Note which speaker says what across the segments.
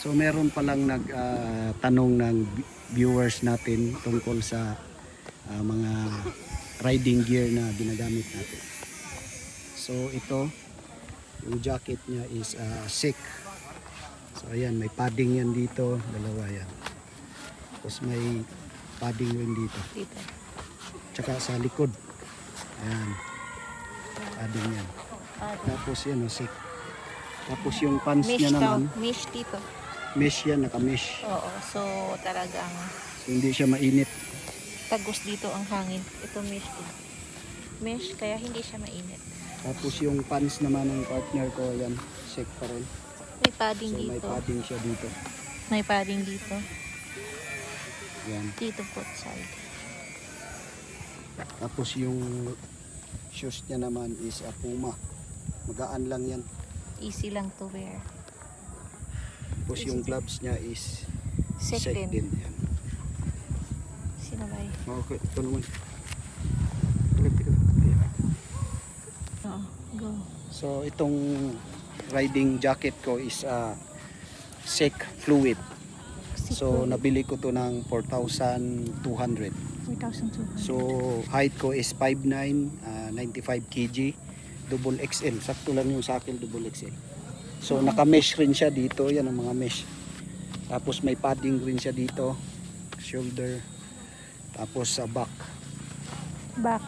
Speaker 1: So meron palang tanong ng viewers natin tungkol sa mga riding gear na ginagamit natin. So ito, yung jacket niya is SICK. So ayan, may padding yan dito, dalawa yan. Tapos may padding rin dito. Tsaka sa likod. Ayan. Padding yan. Tapos yan, SICK. Tapos yung pants
Speaker 2: Mesh
Speaker 1: niya naman.
Speaker 2: Mesh dito.
Speaker 1: Mesh yan, naka-mesh.
Speaker 2: Oo, so talagang
Speaker 1: So, hindi siya mainit.
Speaker 2: tagos dito ang hangin. Ito mesh din. Mesh, kaya hindi siya mainit.
Speaker 1: Tapos yung pants naman ng partner ko, yan, SICK pa rin.
Speaker 2: May padding
Speaker 1: So
Speaker 2: dito.
Speaker 1: may padding siya dito.
Speaker 2: May padding dito.
Speaker 1: Yan.
Speaker 2: Dito both side.
Speaker 1: Tapos yung shoes niya naman is Puma. Magaan lang yan.
Speaker 2: Easy lang to wear.
Speaker 1: Tapos yung gloves niya is
Speaker 2: SICK
Speaker 1: SICK
Speaker 2: din.
Speaker 1: din. Yan.
Speaker 2: Sinabay.
Speaker 1: Okay, ito naman.
Speaker 2: Oo, go.
Speaker 1: So itong riding jacket ko is SICK Fluid. So nabili ko to ng 4,200.
Speaker 2: 4,200.
Speaker 1: So height ko is 5'9", 95 kg, double XL. Sakto lang yung sa akin, double XL. So naka-mesh rin siya dito, yan ang mga mesh. Tapos may padding rin siya dito, shoulder. Tapos sa back.
Speaker 2: Back.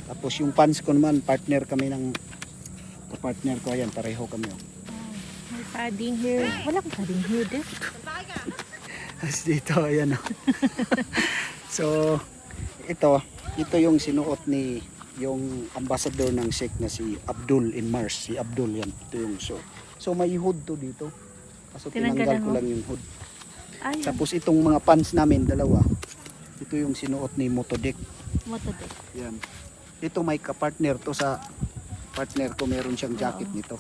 Speaker 1: Tapos yung pants ko naman, partner kami ng partner ko, ayan, pareho kami. Oh.
Speaker 2: May padding here. Walang padding here din.
Speaker 1: Tapos dito, ayan. Oh. So ito yung sinuot ni yung ambassador ng SICK na si Abdul in Mars. Si Abdul yan. Ito yung so may hood to dito. Kaso tinanggal ko lang yung hood.
Speaker 2: Ayun.
Speaker 1: Tapos itong mga pants namin, dalawa. Ito yung sinuot ni Motodek.
Speaker 2: Motodek.
Speaker 1: Yan. Ito may kapartner to sa partner ko, meron siyang jacket nito.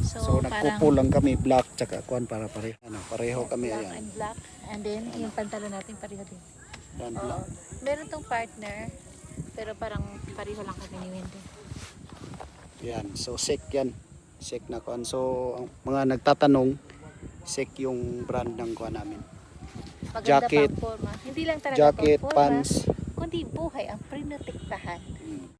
Speaker 1: So nagkupo lang kami, black tsaka kuan para pareho. Pareho kami,
Speaker 2: black
Speaker 1: ayan.
Speaker 2: and black. And then yung pantalon natin pareho din.
Speaker 1: Yan,
Speaker 2: Oo.
Speaker 1: black.
Speaker 2: Meron tong partner, pero parang pareho lang kami ni Wendy.
Speaker 1: Yan. So SICK yan. SICK na kuan. So ang mga nagtatanong, SICK yung brand ng kuan namin.
Speaker 2: Maganda
Speaker 1: Jacket,
Speaker 2: pang forma. Hindi lang talaga
Speaker 1: jacket,
Speaker 2: pang forma,
Speaker 1: pants.
Speaker 2: kundi buhay ang prinotektahan.